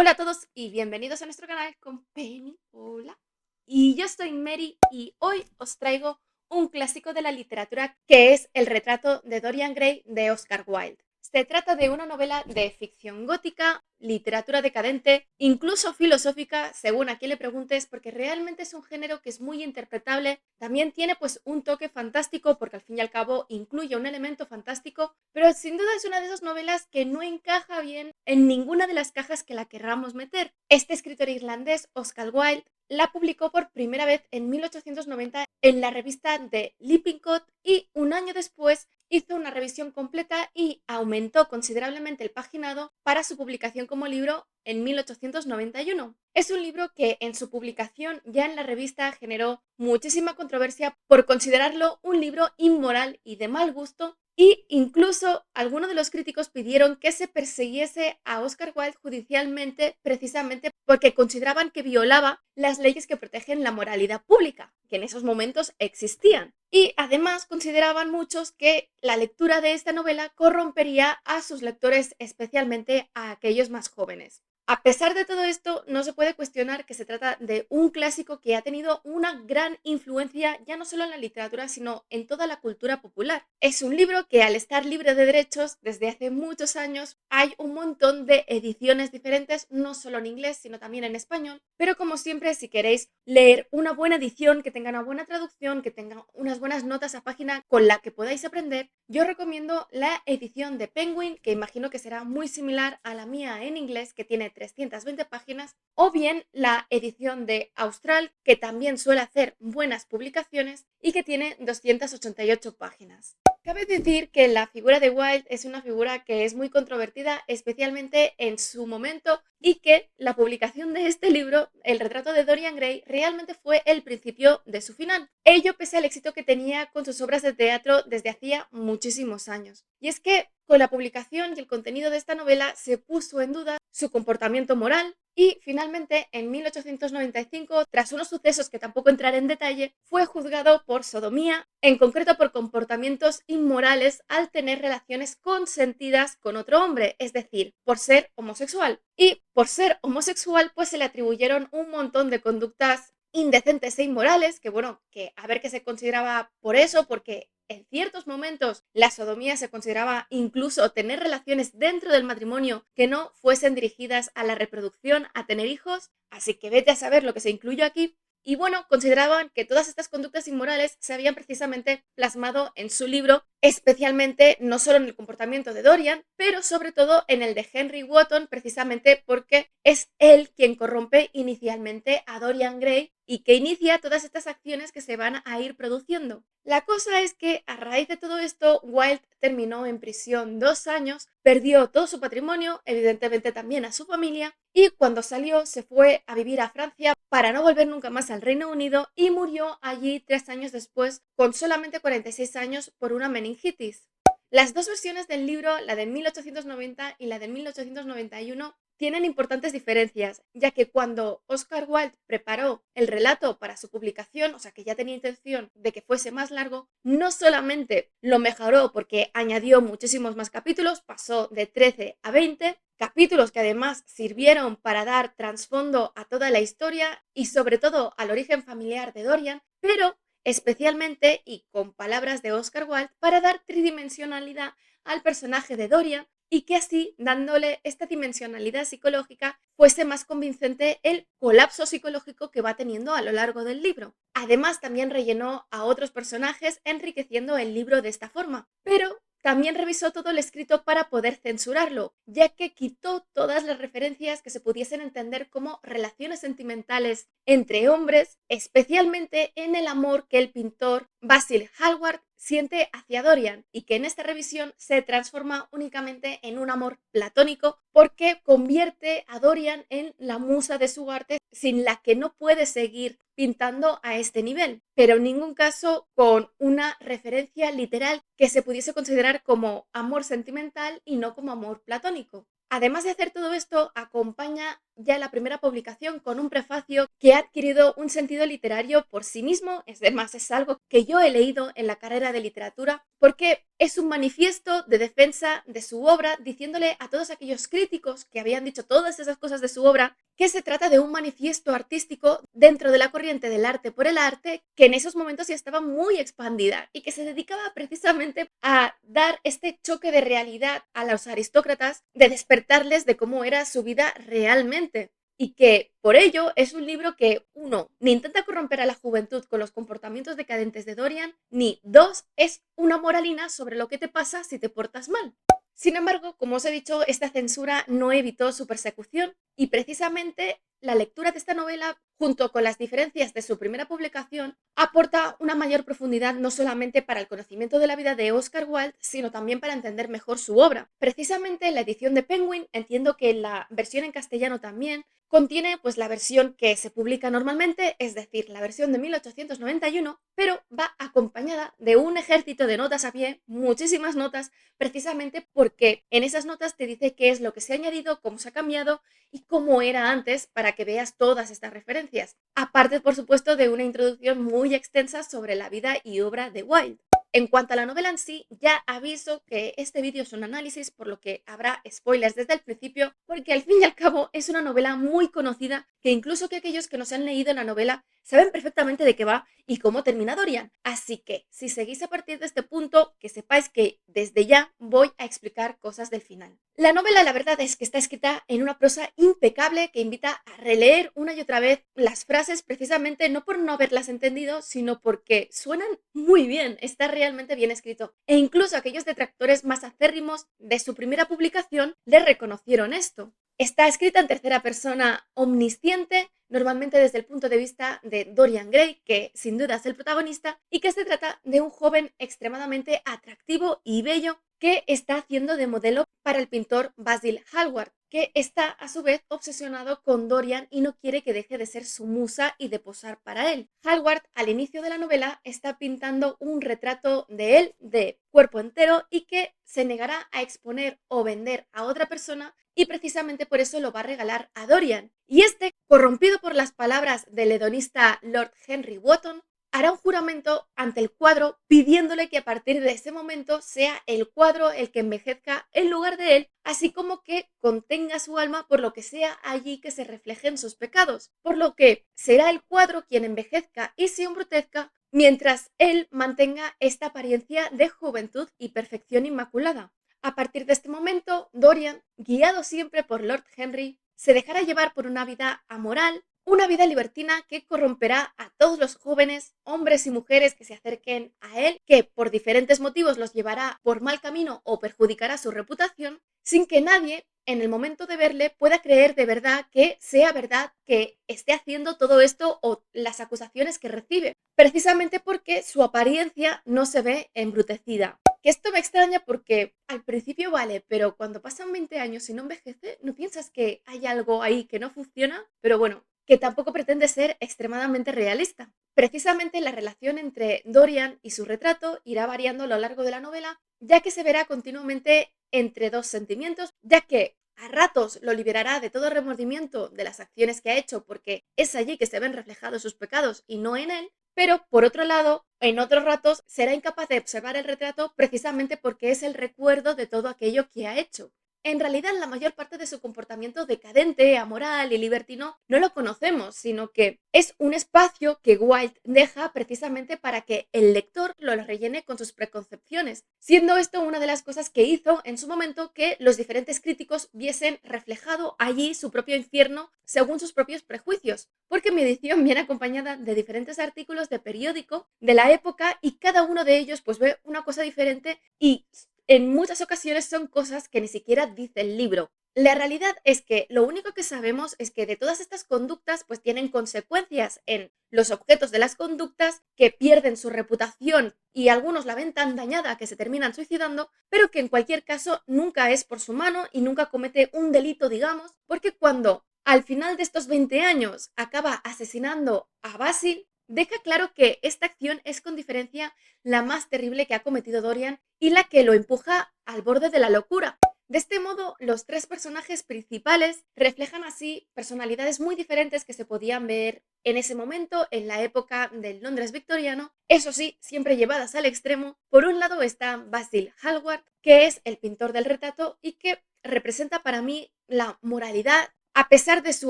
Hola a todos y bienvenidos a nuestro canal con Penny. Hola. Y yo soy Mary y hoy os traigo un clásico de la literatura que es El retrato de Dorian Gray de Oscar Wilde. Se trata de una novela de ficción gótica, literatura decadente, incluso filosófica, según a quien le preguntes, porque realmente es un género que es muy interpretable. También tiene pues un toque fantástico, porque al fin y al cabo incluye un elemento fantástico, pero sin duda es una de esas novelas que no encaja bien en ninguna de las cajas que la querramos meter. Este escritor irlandés, Oscar Wilde, la publicó por primera vez en 1890 en la revista The Lippincott y un año después hizo una revisión completa y aumentó considerablemente el paginado para su publicación como libro en 1891. Es un libro que en su publicación ya en la revista generó muchísima controversia por considerarlo un libro inmoral y de mal gusto, y incluso algunos de los críticos pidieron que se persiguiese a Oscar Wilde judicialmente precisamente porque consideraban que violaba las leyes que protegen la moralidad pública, que en esos momentos existían. Y además consideraban muchos que la lectura de esta novela corrompería a sus lectores, especialmente a aquellos más jóvenes. A pesar de todo esto, no se puede cuestionar que se trata de un clásico que ha tenido una gran influencia ya no solo en la literatura, sino en toda la cultura popular. Es un libro que al estar libre de derechos desde hace muchos años hay un montón de ediciones diferentes, no solo en inglés, sino también en español. Pero como siempre, si queréis leer una buena edición, que tenga una buena traducción, que tenga unas buenas notas a página con la que podáis aprender, yo recomiendo la edición de Penguin, que imagino que será muy similar a la mía en inglés, que tiene 320 páginas, o bien la edición de Austral, que también suele hacer buenas publicaciones y que tiene 288 páginas. Cabe decir que la figura de Wilde es una figura que es muy controvertida, especialmente en su momento, y que la publicación de este libro, El retrato de Dorian Gray, realmente fue el principio de su final. Ello pese al éxito que tenía con sus obras de teatro desde hacía muchísimos años. Y es que con la publicación y el contenido de esta novela se puso en duda su comportamiento moral y finalmente en 1895, tras unos sucesos que tampoco entraré en detalle, fue juzgado por sodomía, en concreto por comportamientos inmorales al tener relaciones consentidas con otro hombre, es decir, por ser homosexual. Y por ser homosexual pues se le atribuyeron un montón de conductas indecentes e inmorales, que bueno, que a ver qué se consideraba por eso, porque en ciertos momentos la sodomía se consideraba incluso tener relaciones dentro del matrimonio que no fuesen dirigidas a la reproducción, a tener hijos, así que vete a saber lo que se incluyó aquí. Y bueno, consideraban que todas estas conductas inmorales se habían precisamente plasmado en su libro, especialmente no solo en el comportamiento de Dorian, pero sobre todo en el de Henry Wotton, precisamente porque es él quien corrompe inicialmente a Dorian Gray y que inicia todas estas acciones que se van a ir produciendo. La cosa es que a raíz de todo esto, Wilde terminó en prisión 2 años, perdió todo su patrimonio, evidentemente también a su familia, y cuando salió se fue a vivir a Francia para no volver nunca más al Reino Unido y murió allí 3 años después con solamente 46 años por una meningitis. Las dos versiones del libro, la de 1890 y la de 1891, tienen importantes diferencias, ya que cuando Oscar Wilde preparó el relato para su publicación, o sea que ya tenía intención de que fuese más largo, no solamente lo mejoró porque añadió muchísimos más capítulos, pasó de 13 a 20, capítulos que además sirvieron para dar trasfondo a toda la historia y sobre todo al origen familiar de Dorian, pero especialmente, y con palabras de Oscar Wilde, para dar tridimensionalidad al personaje de Dorian y que así, dándole esta dimensionalidad psicológica, fuese más convincente el colapso psicológico que va teniendo a lo largo del libro. Además, también rellenó a otros personajes, enriqueciendo el libro de esta forma. Pero también revisó todo el escrito para poder censurarlo, ya que quitó todas las referencias que se pudiesen entender como relaciones sentimentales entre hombres, especialmente en el amor que el pintor Basil Hallward siente hacia Dorian y que en esta revisión se transforma únicamente en un amor platónico porque convierte a Dorian en la musa de su arte sin la que no puede seguir pintando a este nivel, pero en ningún caso con una referencia literal que se pudiese considerar como amor sentimental y no como amor platónico. Además de hacer todo esto, acompaña ya la primera publicación con un prefacio que ha adquirido un sentido literario por sí mismo. Es demás, es algo que yo he leído en la carrera de literatura porque es un manifiesto de defensa de su obra, diciéndole a todos aquellos críticos que habían dicho todas esas cosas de su obra que se trata de un manifiesto artístico dentro de la corriente del arte por el arte, que en esos momentos ya estaba muy expandida y que se dedicaba precisamente a dar este choque de realidad a los aristócratas, de despertarles de cómo era su vida realmente. Y que por ello es un libro que, uno, ni intenta corromper a la juventud con los comportamientos decadentes de Dorian, ni dos, es una moralina sobre lo que te pasa si te portas mal. Sin embargo, como os he dicho, esta censura no evitó su persecución y precisamente la lectura de esta novela, junto con las diferencias de su primera publicación, aporta una mayor profundidad no solamente para el conocimiento de la vida de Oscar Wilde, sino también para entender mejor su obra. Precisamente en la edición de Penguin, entiendo que la versión en castellano también contiene pues la versión que se publica normalmente, es decir, la versión de 1891, pero va acompañada de un ejército de notas a pie, muchísimas notas, precisamente porque en esas notas te dice qué es lo que se ha añadido, cómo se ha cambiado y cómo era antes para que veas todas estas referencias. Aparte, por supuesto, de una introducción muy extensa sobre la vida y obra de Wilde. En cuanto a la novela en sí, ya aviso que este vídeo es un análisis, por lo que habrá spoilers desde el principio, porque al fin y al cabo es una novela muy conocida que incluso que aquellos que no se han leído la novela saben perfectamente de qué va y cómo termina Dorian. Así que, si seguís a partir de este punto, que sepáis que desde ya voy a explicar cosas del final. La novela, la verdad es que está escrita en una prosa impecable que invita a releer una y otra vez las frases, precisamente no por no haberlas entendido, sino porque suenan muy bien, está realmente bien escrito. E incluso aquellos detractores más acérrimos de su primera publicación le reconocieron esto. Está escrita en tercera persona omnisciente, normalmente desde el punto de vista de Dorian Gray, que sin duda es el protagonista, y que se trata de un joven extremadamente atractivo y bello que está haciendo de modelo para el pintor Basil Hallward, que está a su vez obsesionado con Dorian y no quiere que deje de ser su musa y de posar para él. Hallward, al inicio de la novela, está pintando un retrato de él de cuerpo entero y que se negará a exponer o vender a otra persona y precisamente por eso lo va a regalar a Dorian. Y este, corrompido por las palabras del hedonista Lord Henry Wotton, hará un juramento ante el cuadro pidiéndole que a partir de ese momento sea el cuadro el que envejezca en lugar de él, así como que contenga su alma por lo que sea allí que se reflejen sus pecados, por lo que será el cuadro quien envejezca y se embrutezca mientras él mantenga esta apariencia de juventud y perfección inmaculada. A partir de este momento, Dorian, guiado siempre por Lord Henry, se dejará llevar por una vida amoral, una vida libertina que corromperá a todos los jóvenes, hombres y mujeres que se acerquen a él, que por diferentes motivos los llevará por mal camino o perjudicará su reputación, sin que nadie, en el momento de verle, pueda creer de verdad que sea verdad que esté haciendo todo esto o las acusaciones que recibe, precisamente porque su apariencia no se ve embrutecida. Que esto me extraña porque al principio vale, pero cuando pasan 20 años y no envejece, ¿no piensas que hay algo ahí que no funciona? Pero bueno, que tampoco pretende ser extremadamente realista. Precisamente la relación entre Dorian y su retrato irá variando a lo largo de la novela, ya que se verá continuamente entre dos sentimientos, ya que a ratos lo liberará de todo remordimiento de las acciones que ha hecho, porque es allí que se ven reflejados sus pecados y no en él, pero por otro lado, en otros ratos será incapaz de observar el retrato precisamente porque es el recuerdo de todo aquello que ha hecho. En realidad, la mayor parte de su comportamiento decadente, amoral y libertino no lo conocemos, sino que es un espacio que Wilde deja precisamente para que el lector lo rellene con sus preconcepciones, siendo esto una de las cosas que hizo en su momento que los diferentes críticos viesen reflejado allí su propio infierno según sus propios prejuicios, porque mi edición viene acompañada de diferentes artículos de periódico de la época y cada uno de ellos pues ve una cosa diferente y en muchas ocasiones son cosas que ni siquiera dice el libro. La realidad es que lo único que sabemos es que de todas estas conductas pues tienen consecuencias en los objetos de las conductas que pierden su reputación y algunos la ven tan dañada que se terminan suicidando, pero que en cualquier caso nunca es por su mano y nunca comete un delito, digamos, porque cuando al final de estos 20 años acaba asesinando a Basil, deja claro que esta acción es con diferencia la más terrible que ha cometido Dorian y la que lo empuja al borde de la locura. De este modo, los tres personajes principales reflejan así personalidades muy diferentes que se podían ver en ese momento, en la época del Londres victoriano, eso sí, siempre llevadas al extremo. Por un lado está Basil Hallward, que es el pintor del retrato y que representa para mí la moralidad, a pesar de su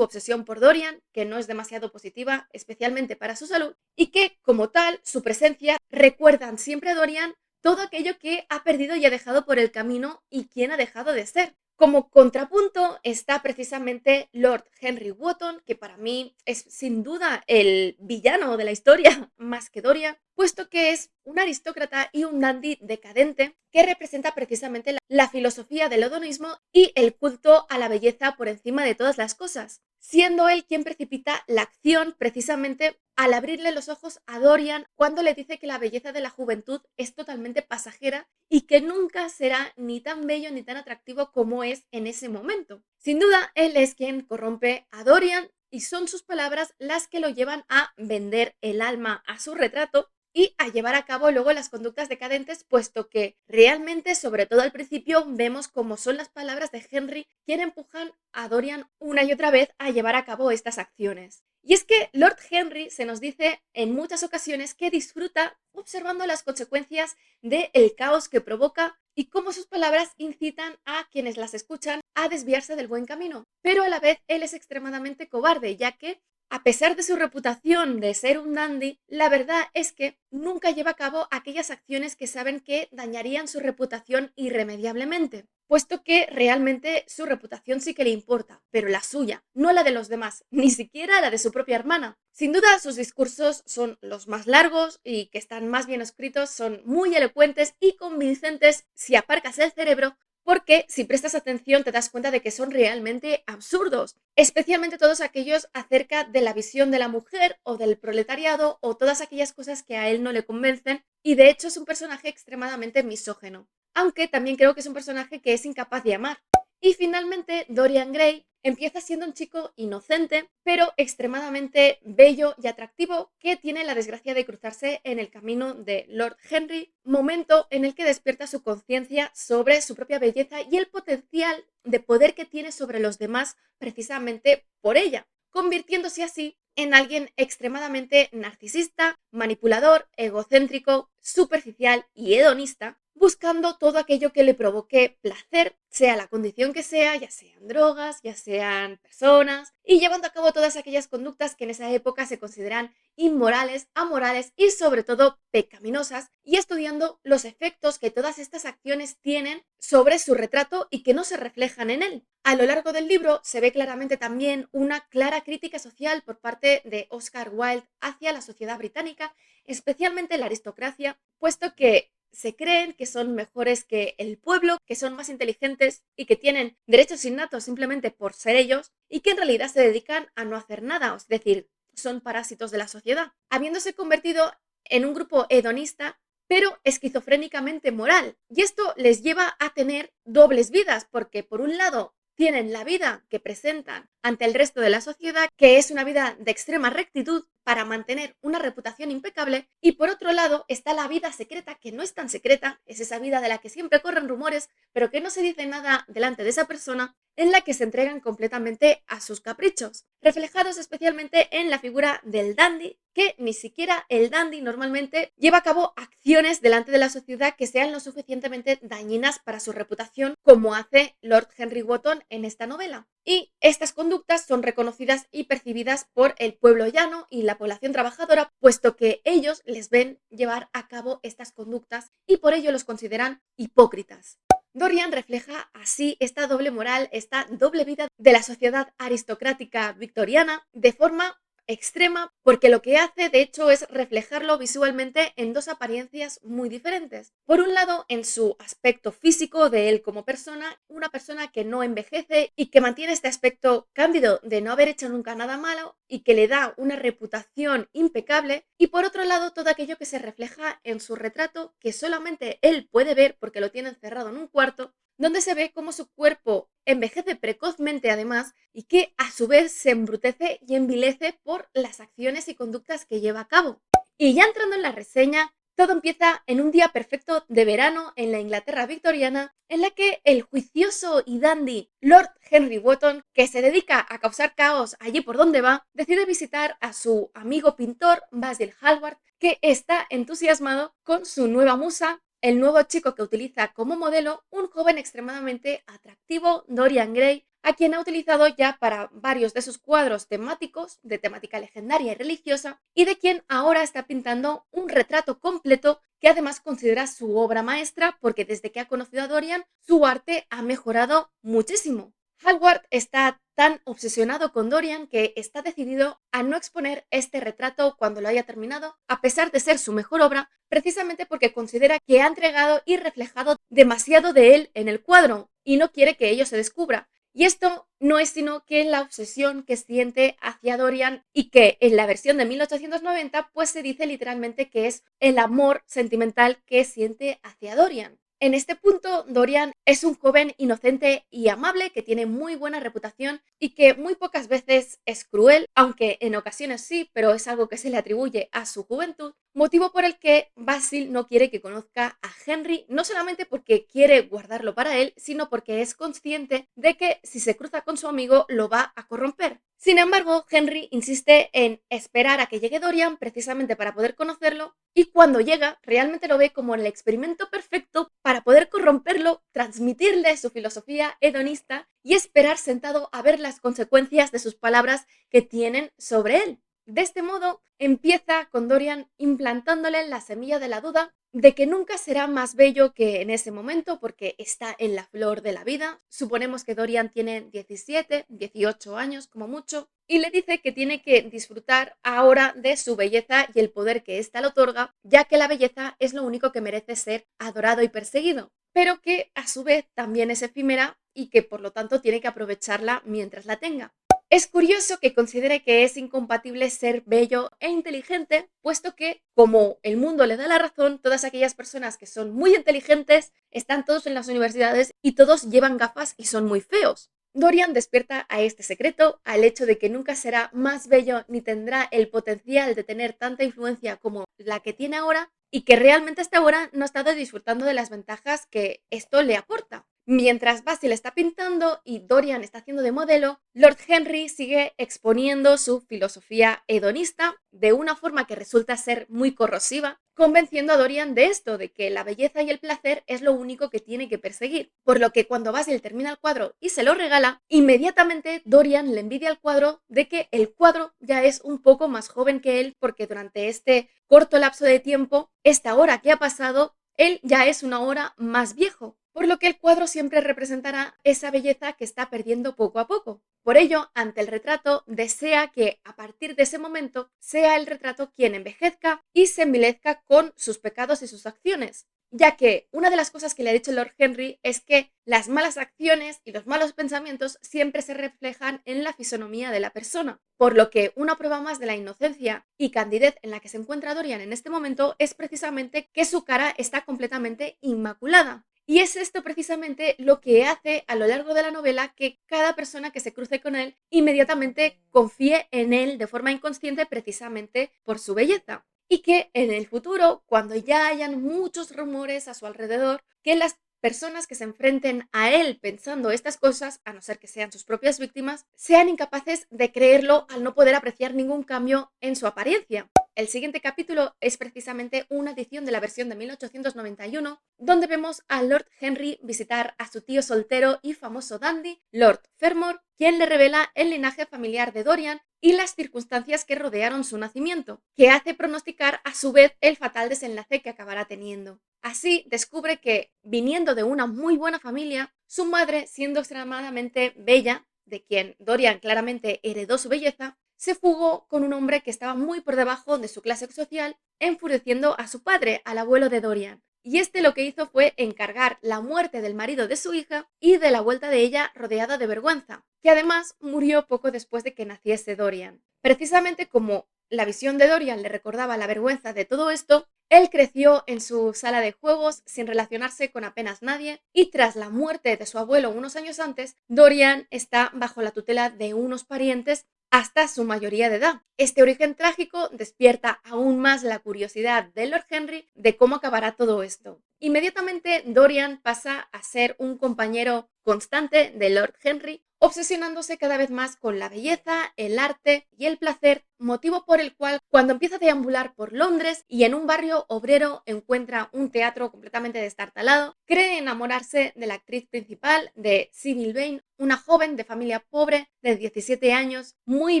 obsesión por Dorian, que no es demasiado positiva, especialmente para su salud, y que, como tal, su presencia recuerdan siempre a Dorian todo aquello que ha perdido y ha dejado por el camino y quien ha dejado de ser. Como contrapunto está precisamente Lord Henry Wotton, que para mí es sin duda el villano de la historia más que Dorian, puesto que es un aristócrata y un dandy decadente que representa precisamente la filosofía del hedonismo y el culto a la belleza por encima de todas las cosas, siendo él quien precipita la acción precisamente al abrirle los ojos a Dorian cuando le dice que la belleza de la juventud es totalmente pasajera y que nunca será ni tan bello ni tan atractivo como es en ese momento. Sin duda, él es quien corrompe a Dorian y son sus palabras las que lo llevan a vender el alma a su retrato y a llevar a cabo luego las conductas decadentes, puesto que realmente, sobre todo al principio, vemos cómo son las palabras de Henry quien empujan a Dorian una y otra vez a llevar a cabo estas acciones. Y es que Lord Henry se nos dice en muchas ocasiones que disfruta observando las consecuencias del caos que provoca y cómo sus palabras incitan a quienes las escuchan a desviarse del buen camino. Pero a la vez él es extremadamente cobarde, ya que a pesar de su reputación de ser un dandy, la verdad es que nunca lleva a cabo aquellas acciones que saben que dañarían su reputación irremediablemente, puesto que realmente su reputación sí que le importa, pero la suya, no la de los demás, ni siquiera la de su propia hermana. Sin duda, sus discursos son los más largos y que están más bien escritos, son muy elocuentes y convincentes si aparcas el cerebro, porque si prestas atención te das cuenta de que son realmente absurdos, especialmente todos aquellos acerca de la visión de la mujer o del proletariado o todas aquellas cosas que a él no le convencen, y de hecho es un personaje extremadamente misógino, aunque también creo que es un personaje que es incapaz de amar. Y finalmente Dorian Gray empieza siendo un chico inocente, pero extremadamente bello y atractivo, que tiene la desgracia de cruzarse en el camino de Lord Henry, momento en el que despierta su conciencia sobre su propia belleza y el potencial de poder que tiene sobre los demás precisamente por ella, convirtiéndose así en alguien extremadamente narcisista, manipulador, egocéntrico, superficial y hedonista, buscando todo aquello que le provoque placer, sea la condición que sea, ya sean drogas, ya sean personas, y llevando a cabo todas aquellas conductas que en esa época se consideran inmorales, amorales y sobre todo pecaminosas, y estudiando los efectos que todas estas acciones tienen sobre su retrato y que no se reflejan en él. A lo largo del libro se ve claramente también una clara crítica social por parte de Oscar Wilde hacia la sociedad británica, especialmente la aristocracia, puesto que se creen que son mejores que el pueblo, que son más inteligentes y que tienen derechos innatos simplemente por ser ellos, y que en realidad se dedican a no hacer nada, es decir, son parásitos de la sociedad, habiéndose convertido en un grupo hedonista pero esquizofrénicamente moral. Y esto les lleva a tener dobles vidas, porque por un lado tienen la vida que presentan ante el resto de la sociedad, que es una vida de extrema rectitud para mantener una reputación impecable, y por otro lado está la vida secreta, que no es tan secreta, es esa vida de la que siempre corren rumores, pero que no se dice nada delante de esa persona, en la que se entregan completamente a sus caprichos, reflejados especialmente en la figura del dandy, que ni siquiera el dandy normalmente lleva a cabo acciones delante de la sociedad que sean lo suficientemente dañinas para su reputación, como hace Lord Henry Wotton en esta novela. Y estas conductas son reconocidas y percibidas por el pueblo llano y la población trabajadora, puesto que ellos les ven llevar a cabo estas conductas y por ello los consideran hipócritas. Dorian refleja así esta doble moral, esta doble vida de la sociedad aristocrática victoriana de forma extrema, porque lo que hace de hecho es reflejarlo visualmente en dos apariencias muy diferentes. Por un lado, en su aspecto físico de él como persona, una persona que no envejece y que mantiene este aspecto cándido de no haber hecho nunca nada malo y que le da una reputación impecable, y por otro lado todo aquello que se refleja en su retrato que solamente él puede ver porque lo tiene encerrado en un cuarto, donde se ve cómo su cuerpo envejece precozmente además y que a su vez se embrutece y envilece por las acciones y conductas que lleva a cabo. Y ya entrando en la reseña, Todo empieza en un día perfecto de verano en la Inglaterra victoriana, en la que el juicioso y dandy Lord Henry Wotton, que se dedica a causar caos allí por donde va, decide visitar a su amigo pintor Basil Hallward, que está entusiasmado con su nueva musa, el nuevo chico que utiliza como modelo, un joven extremadamente atractivo, Dorian Gray, a quien ha utilizado ya para varios de sus cuadros temáticos, de temática legendaria y religiosa, y de quien ahora está pintando un retrato completo que además considera su obra maestra porque desde que ha conocido a Dorian, su arte ha mejorado muchísimo. Hallward está tan obsesionado con Dorian que está decidido a no exponer este retrato cuando lo haya terminado, a pesar de ser su mejor obra, precisamente porque considera que ha entregado y reflejado demasiado de él en el cuadro y no quiere que ello se descubra. Y esto no es sino que la obsesión que siente hacia Dorian y que en la versión de 1890 pues se dice literalmente que es el amor sentimental que siente hacia Dorian. En este punto, Dorian es un joven inocente y amable que tiene muy buena reputación y que muy pocas veces es cruel, aunque en ocasiones sí, pero es algo que se le atribuye a su juventud, motivo por el que Basil no quiere que conozca a Henry, no solamente porque quiere guardarlo para él, sino porque es consciente de que si se cruza con su amigo lo va a corromper. Sin embargo, Henry insiste en esperar a que llegue Dorian precisamente para poder conocerlo y cuando llega realmente lo ve como el experimento perfecto para poder corromperlo, transmitirle su filosofía hedonista y esperar sentado a ver las consecuencias de sus palabras que tienen sobre él. De este modo, empieza con Dorian implantándole la semilla de la duda de que nunca será más bello que en ese momento porque está en la flor de la vida. Suponemos que Dorian tiene 17, 18 años como mucho y le dice que tiene que disfrutar ahora de su belleza y el poder que ésta le otorga, ya que la belleza es lo único que merece ser adorado y perseguido, pero que a su vez también es efímera y que por lo tanto tiene que aprovecharla mientras la tenga. Es curioso que considere que es incompatible ser bello e inteligente, puesto que, como el mundo le da la razón, todas aquellas personas que son muy inteligentes están todos en las universidades y todos llevan gafas y son muy feos. Dorian despierta a este secreto, al hecho de que nunca será más bello ni tendrá el potencial de tener tanta influencia como la que tiene ahora y que realmente hasta ahora no ha estado disfrutando de las ventajas que esto le aporta. Mientras Basil está pintando y Dorian está haciendo de modelo, Lord Henry sigue exponiendo su filosofía hedonista de una forma que resulta ser muy corrosiva, convenciendo a Dorian de esto, de que la belleza y el placer es lo único que tiene que perseguir. Por lo que cuando Basil termina el cuadro y se lo regala, inmediatamente Dorian le envidia al cuadro de que el cuadro ya es un poco más joven que él porque durante este corto lapso de tiempo, esta hora que ha pasado, él ya es una hora más viejo, por lo que el cuadro siempre representará esa belleza que está perdiendo poco a poco. Por ello, ante el retrato, desea que a partir de ese momento sea el retrato quien envejezca y se envilezca con sus pecados y sus acciones, ya que una de las cosas que le ha dicho Lord Henry es que las malas acciones y los malos pensamientos siempre se reflejan en la fisonomía de la persona, por lo que una prueba más de la inocencia y candidez en la que se encuentra Dorian en este momento es precisamente que su cara está completamente inmaculada. Y es esto precisamente lo que hace a lo largo de la novela que cada persona que se cruce con él inmediatamente confíe en él de forma inconsciente precisamente por su belleza. Y que en el futuro, cuando ya hayan muchos rumores a su alrededor, que las personas que se enfrenten a él pensando estas cosas, a no ser que sean sus propias víctimas, sean incapaces de creerlo al no poder apreciar ningún cambio en su apariencia. El siguiente capítulo es precisamente una edición de la versión de 1891, donde vemos a Lord Henry visitar a su tío soltero y famoso dandy, Lord Fermor, quien le revela el linaje familiar de Dorian y las circunstancias que rodearon su nacimiento, que hace pronosticar a su vez el fatal desenlace que acabará teniendo. Así descubre que, viniendo de una muy buena familia, su madre, siendo extremadamente bella, de quien Dorian claramente heredó su belleza, se fugó con un hombre que estaba muy por debajo de su clase social, enfureciendo a su padre, al abuelo de Dorian. Y este lo que hizo fue encargar la muerte del marido de su hija y de la vuelta de ella rodeada de vergüenza, que además murió poco después de que naciese Dorian. Precisamente como la visión de Dorian le recordaba la vergüenza de todo esto, él creció en su sala de juegos sin relacionarse con apenas nadie y tras la muerte de su abuelo unos años antes, Dorian está bajo la tutela de unos parientes hasta su mayoría de edad. Este origen trágico despierta aún más la curiosidad de Lord Henry de cómo acabará todo esto. Inmediatamente Dorian pasa a ser un compañero constante de Lord Henry, obsesionándose cada vez más con la belleza, el arte y el placer, motivo por el cual cuando empieza a deambular por Londres y en un barrio obrero encuentra un teatro completamente destartalado, cree enamorarse de la actriz principal, de Sybil Vane, una joven de familia pobre de 17 años, muy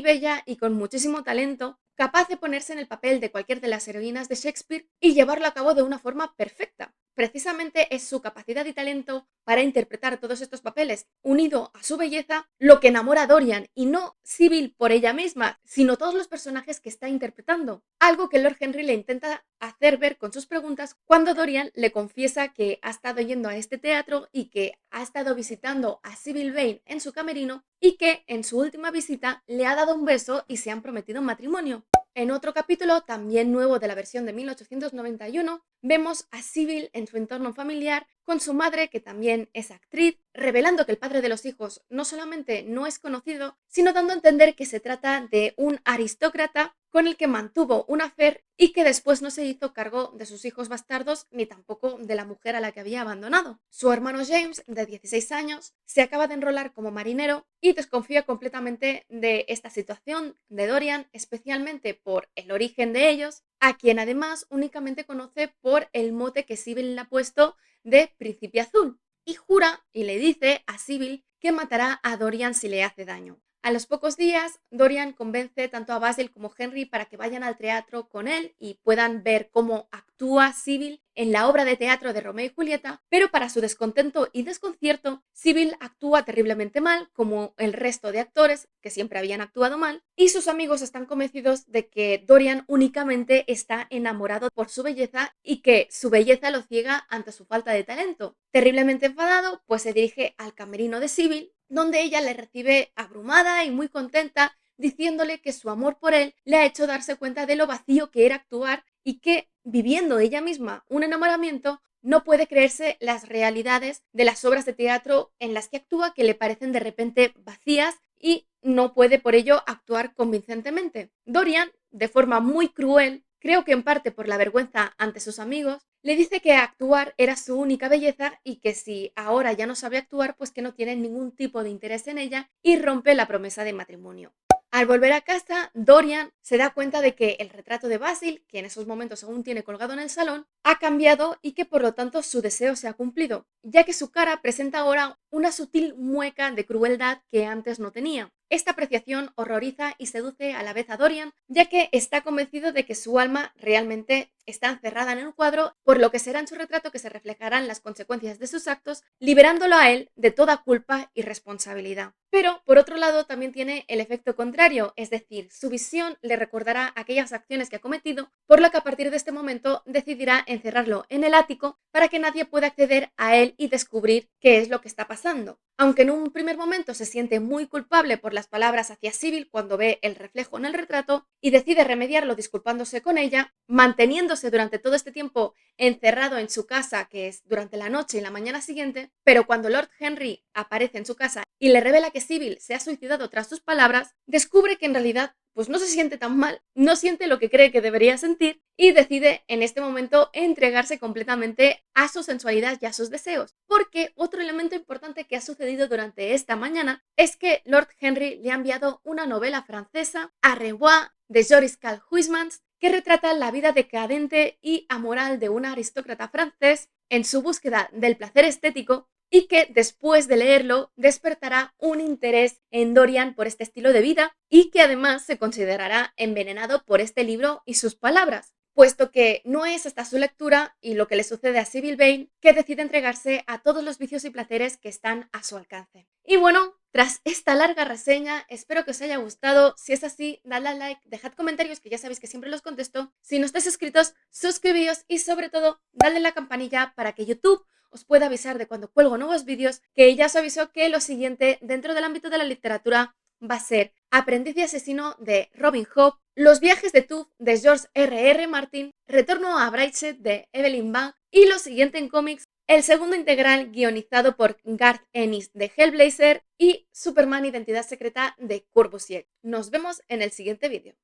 bella y con muchísimo talento, capaz de ponerse en el papel de cualquier de las heroínas de Shakespeare y llevarlo a cabo de una forma perfecta. Precisamente es su capacidad y talento para interpretar todos estos papeles, unido a su belleza, lo que enamora a Dorian, y no Sybil por ella misma, sino todos los personajes que está interpretando. Algo que Lord Henry le intenta hacer ver con sus preguntas cuando Dorian le confiesa que ha estado yendo a este teatro y que ha estado visitando a Sybil Vane en su camerino y que en su última visita le ha dado un beso y se han prometido matrimonio. En otro capítulo, también nuevo de la versión de 1891, vemos a Sybil en su entorno familiar con su madre, que también es actriz, revelando que el padre de los hijos no solamente no es conocido, sino dando a entender que se trata de un aristócrata con el que mantuvo un affair y que después no se hizo cargo de sus hijos bastardos ni tampoco de la mujer a la que había abandonado. Su hermano James, de 16 años, se acaba de enrolar como marinero y desconfía completamente de esta situación de Dorian, especialmente por el origen de ellos, a quien además únicamente conoce por el mote que Sybil le ha puesto de Príncipe Azul, y jura y le dice a Sybil que matará a Dorian si le hace daño. A los pocos días, Dorian convence tanto a Basil como Henry para que vayan al teatro con él y puedan ver cómo actúa Sybil en la obra de teatro de Romeo y Julieta, pero para su descontento y desconcierto, Sybil actúa terriblemente mal, como el resto de actores, que siempre habían actuado mal, y sus amigos están convencidos de que Dorian únicamente está enamorado por su belleza y que su belleza lo ciega ante su falta de talento. Terriblemente enfadado, pues se dirige al camerino de Sybil, donde ella le recibe abrumada y muy contenta, diciéndole que su amor por él le ha hecho darse cuenta de lo vacío que era actuar y que, viviendo ella misma un enamoramiento, no puede creerse las realidades de las obras de teatro en las que actúa, que le parecen de repente vacías, y no puede por ello actuar convincentemente. Dorian, de forma muy cruel, creo que en parte por la vergüenza ante sus amigos, le dice que actuar era su única belleza y que si ahora ya no sabe actuar, pues que no tiene ningún tipo de interés en ella, y rompe la promesa de matrimonio. Al volver a casa, Dorian se da cuenta de que el retrato de Basil, que en esos momentos aún tiene colgado en el salón, ha cambiado y que por lo tanto su deseo se ha cumplido, ya que su cara presenta ahora una sutil mueca de crueldad que antes no tenía. Esta apreciación horroriza y seduce a la vez a Dorian, ya que está convencido de que su alma realmente está encerrada en el cuadro, por lo que será en su retrato que se reflejarán las consecuencias de sus actos, liberándolo a él de toda culpa y responsabilidad. Pero, por otro lado, también tiene el efecto contrario, es decir, su visión le recordará aquellas acciones que ha cometido, por lo que a partir de este momento decidirá encerrarlo en el ático para que nadie pueda acceder a él y descubrir qué es lo que está pasando. Aunque en un primer momento se siente muy culpable por las palabras hacia Sybil cuando ve el reflejo en el retrato y decide remediarlo disculpándose con ella, manteniéndose durante todo este tiempo encerrado en su casa, que es durante la noche y la mañana siguiente, pero cuando Lord Henry aparece en su casa y le revela que Sybil se ha suicidado tras sus palabras, descubre que en realidad pues no se siente tan mal, no siente lo que cree que debería sentir y decide en este momento entregarse completamente a su sensualidad y a sus deseos. Porque otro elemento importante que ha sucedido durante esta mañana es que Lord Henry le ha enviado una novela francesa, A Revoir, de Joris Karl Huysmans, que retrata la vida decadente y amoral de un aristócrata francés en su búsqueda del placer estético, y que después de leerlo despertará un interés en Dorian por este estilo de vida y que además se considerará envenenado por este libro y sus palabras, puesto que no es hasta su lectura y lo que le sucede a Sybil Vane que decide entregarse a todos los vicios y placeres que están a su alcance. Y bueno, tras esta larga reseña, espero que os haya gustado. Si es así, dadle a like, dejad comentarios que ya sabéis que siempre los contesto. Si no estáis suscritos, suscribíos y sobre todo, dadle a la campanilla para que YouTube os pueda avisar de cuando cuelgo nuevos vídeos, que ya os aviso que lo siguiente dentro del ámbito de la literatura va a ser Aprendiz y asesino de Robin Hood, Los viajes de Tooth de George R. R. Martin, Retorno a Brightside de Evelyn Waugh y lo siguiente en cómics el segundo integral guionizado por Garth Ennis de Hellblazer y Superman Identidad Secreta de Kurt Busiek. Nos vemos en el siguiente vídeo.